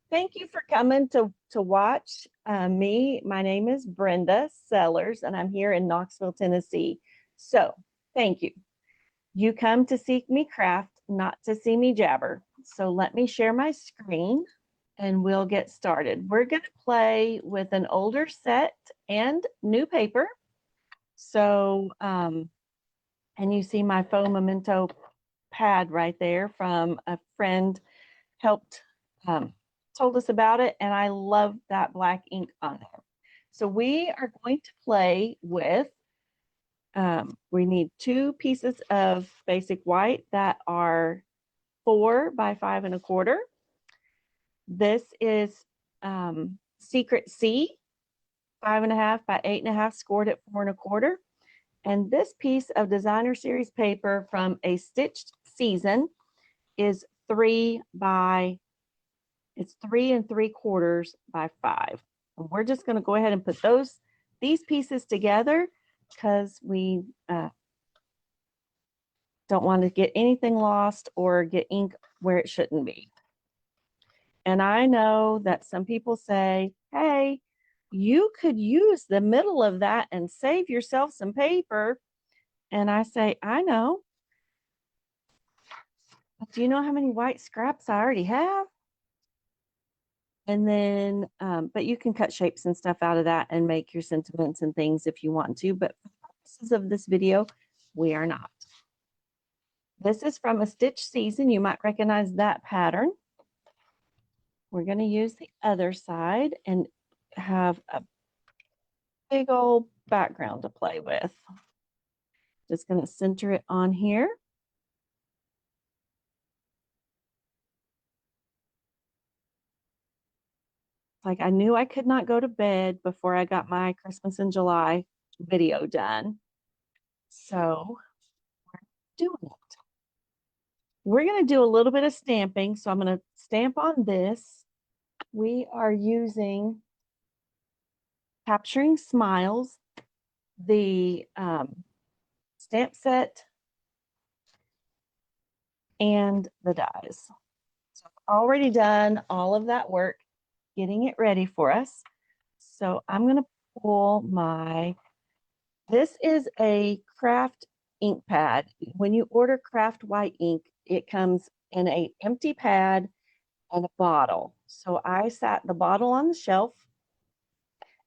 Thank you for coming to watch me. My name is Brenda Sellers, and I'm here in Knoxville, Tennessee. So thank you. You come to see me craft, not to see me jabber. So let me share my screen and we'll get started. We're going to play with an older set and new paper. So, and you see my faux memento pad right there from a friend helped told us about it, and I love that black ink on there. So we are going to play with, we need 2 pieces of basic white that are 4 by 5 1/4. This is Secret C, 5 1/2 by 8 1/2, scored at 4 1/4. And this piece of designer series paper from a stitched season is 3 it's 3 3/4 by 5. And we're just going to go ahead and put these pieces together because we don't want to get anything lost or get ink where it shouldn't be. And I know that some people say, hey, you could use the middle of that and save yourself some paper. And I say, I know. But do you know how many white scraps I already have? And then, but you can cut shapes and stuff out of that and make your sentiments and things if you want to. But for the purposes of this video, we are not. This is from a stitch season. You might recognize that pattern. We're going to use the other side and have a big old background to play with. Just going to center it on here. Like I knew I could not go to bed before I got my Christmas in July video done. So we're doing it. We're going to do a little bit of stamping. So I'm going to stamp on this. We are using Capturing Smiles, the stamp set, and the dies. So I've already done all of that work getting it ready for us. So I'm going to pull this is a craft ink pad. When you order craft white ink, it comes in an empty pad and a bottle. So I sat the bottle on the shelf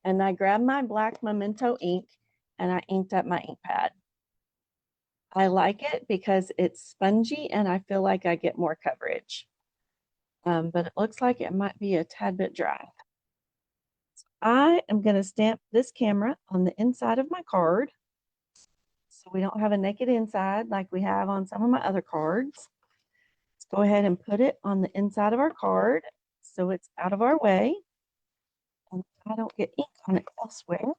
and I grabbed my black memento ink and I inked up my ink pad. I like it because it's spongy and I feel like I get more coverage. But it looks like it might be a tad bit dry. So I am going to stamp this camera on the inside of my card so we don't have a naked inside like we have on some of my other cards. Let's go ahead and put it on the inside of our card so it's out of our way and I don't get ink on it elsewhere.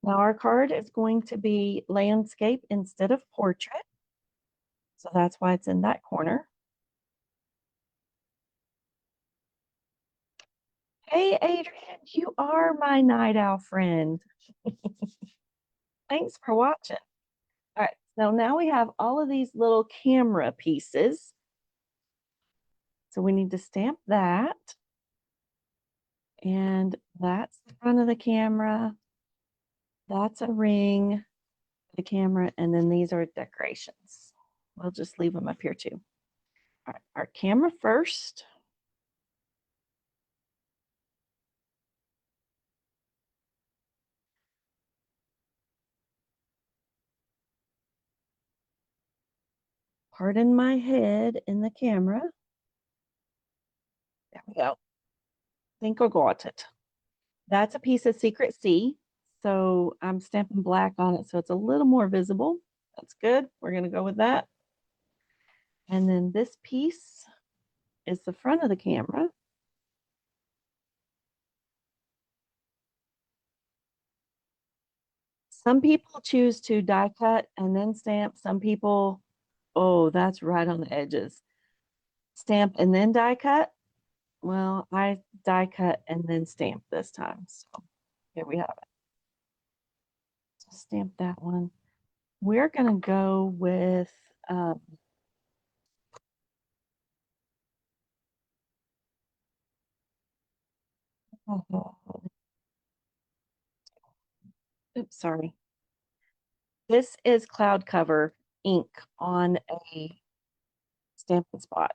Now our card is going to be landscape instead of portrait. So that's why it's in that corner. Hey, Adrian, you are my night owl friend. Thanks for watching. All right, so now we have all of these little camera pieces. So we need to stamp that. And that's the front of the camera. That's a ring, the camera, and then these are decorations. We'll just leave them up here too. All right, our camera first. Pardon my head in the camera. There we go. Think I got it. That's a piece of Secret C. So I'm stamping black on it so it's a little more visible. That's good. We're going to go with that. And then this piece is the front of the camera. Some people choose to die cut and then stamp. Some people, oh, that's right on the edges. Stamp and then die cut. Well, I die cut and then stamp this time. So here we have it. So stamp that one. We're going to go with Oh, oops, sorry. This is cloud cover ink on a Stampin' Spot.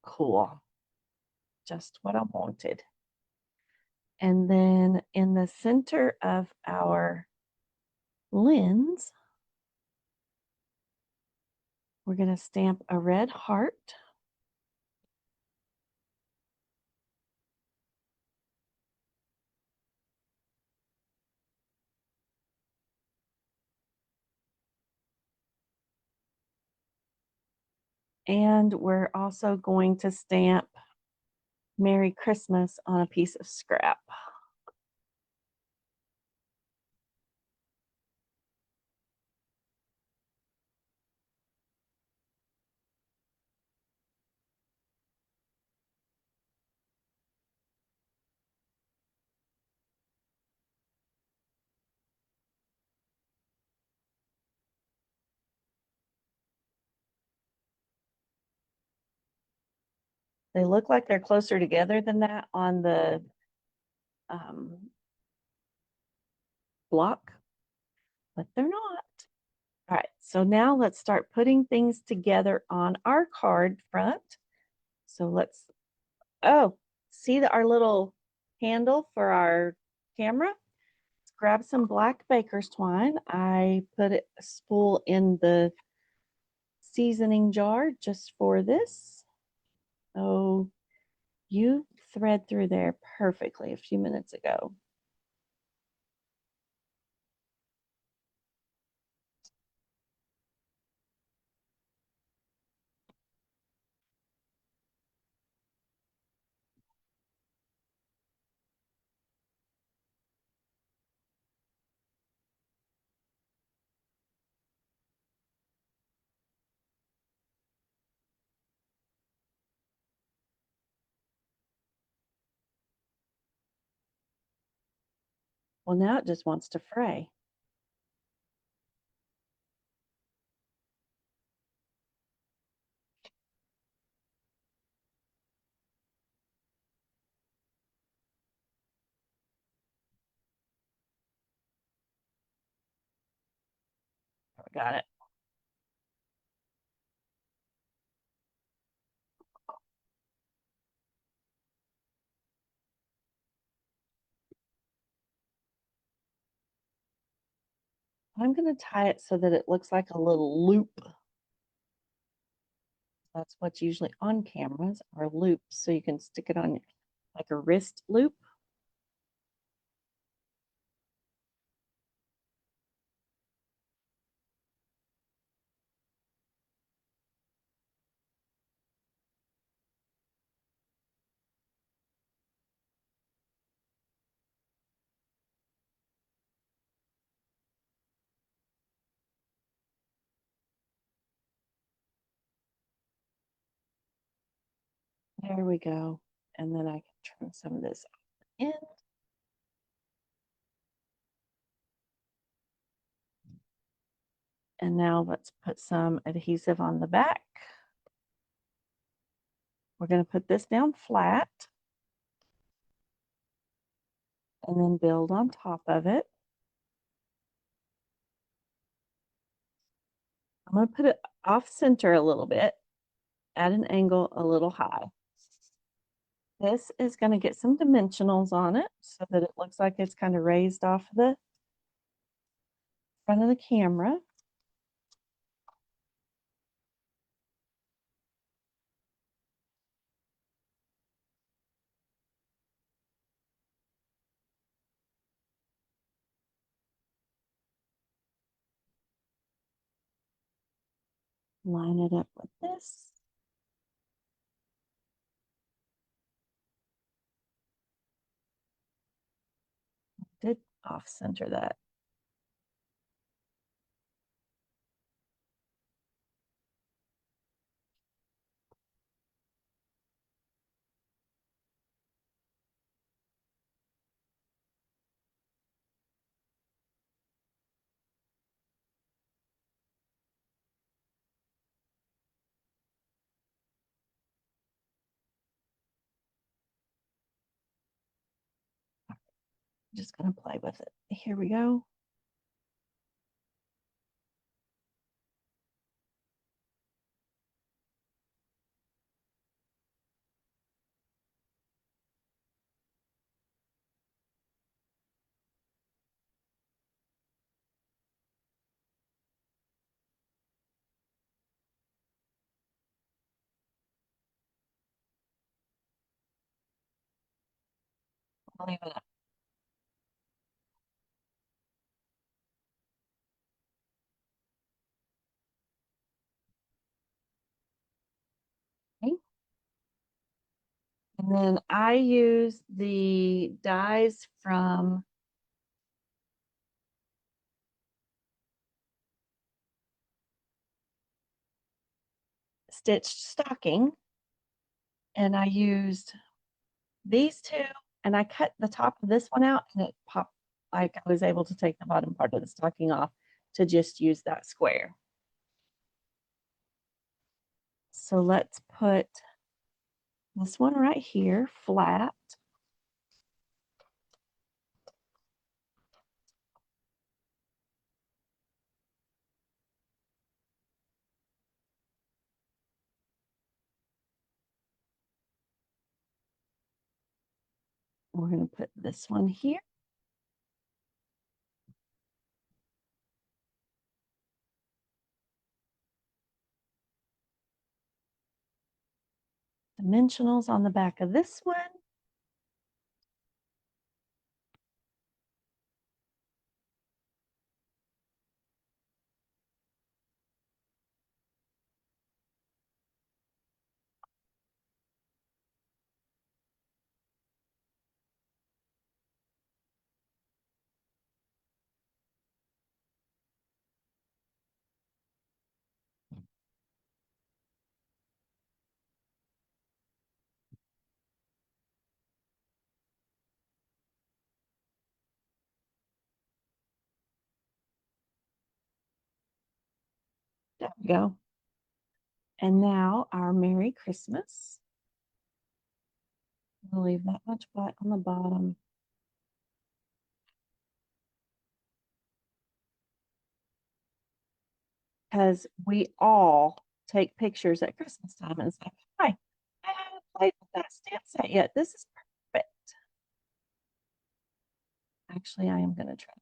Cool. Just what I wanted. And then in the center of our lens, we're going to stamp a red heart. And we're also going to stamp Merry Christmas on a piece of scrap. They look like they're closer together than that on the block, but they're not. All right, so now let's start putting things together on our card front. So let's, oh, see our little handle for our camera? Let's grab some black baker's twine. I put a spool in the seasoning jar just for this. Oh, you thread through there perfectly a few minutes ago. Well, now it just wants to fray. Got it. I'm going to tie it so that it looks like a little loop. That's what's usually on cameras are loops, so you can stick it on like a wrist loop. There we go. And then I can trim some of this in. And now let's put some adhesive on the back. We're going to put this down flat and then build on top of it. I'm going to put it off center a little bit at an angle a little high. This is going to get some dimensionals on it so that it looks like it's kind of raised off the front of the camera. Line it up with this. Did off center that. just going to play with it. Here we go. I'll leave it up. Okay. And then I use the dies from Stitched Stocking. And I used these two, and I cut the top of this one out, and it popped, like I was able to take the bottom part of the stocking off to just use that square. So let's put this one right here flat. We're going to put this one here. Dimensionals on the back of this one. There we go. And now our Merry Christmas. We'll leave that much black on the bottom. Because we all take pictures at Christmas time and say, hi, I haven't played with that stamp set yet. This is perfect. Actually, I am going to try.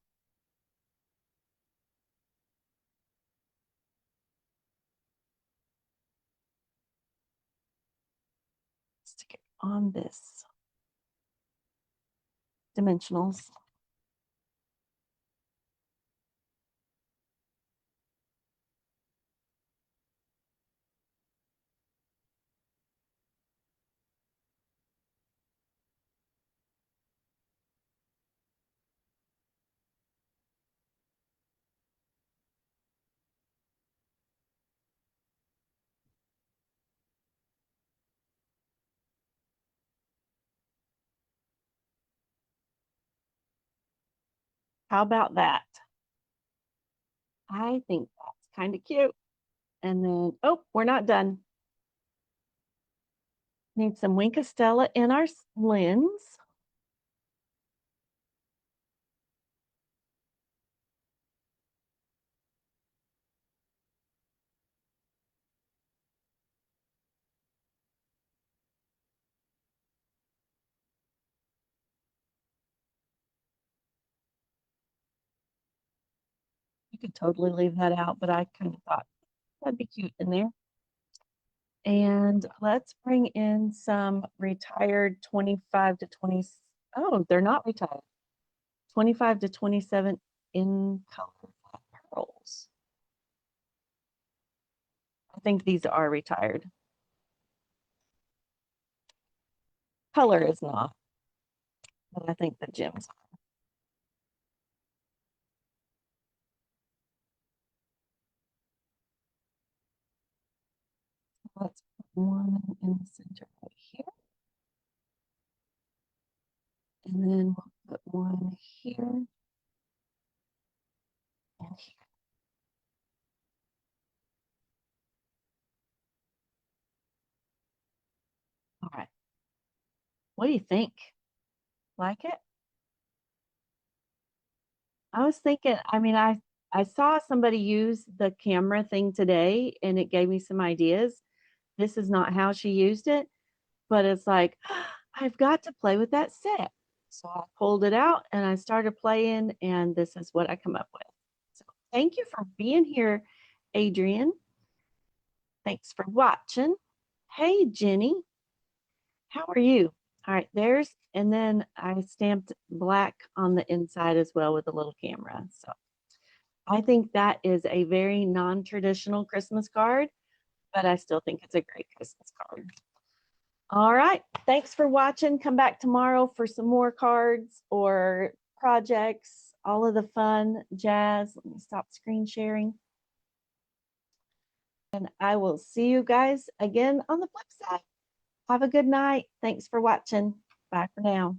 Stick it on this dimensionals. How about that? I think that's kind of cute. And then, oh, we're not done. Need some Wink of Stella in our lens. You could totally leave that out, but I kind of thought that'd be cute in there. And let's bring in some retired 25 to 20. Oh, they're not retired. 25 to 27 in color flat pearls. I think these are retired. Color is not, but I think the gems are. Let's put one in the center right here. And then we'll put one here and here. All right. What do you think? Like it? I was thinking, I mean, I saw somebody use the camera thing today and it gave me some ideas. This is not how she used it, but it's like, I've got to play with that set. So I pulled it out and I started playing, and this is what I come up with. So thank you for being here, Adrian. Thanks for watching. Hey, Jenny, how are you? All right, there's, and then I stamped black on the inside as well with a little camera. So I think that is a very non-traditional Christmas card, but I still think it's a great Christmas card. All right. Thanks for watching. Come back tomorrow for some more cards or projects, all of the fun jazz. Let me stop screen sharing. And I will see you guys again on the flip side. Have a good night. Thanks for watching. Bye for now.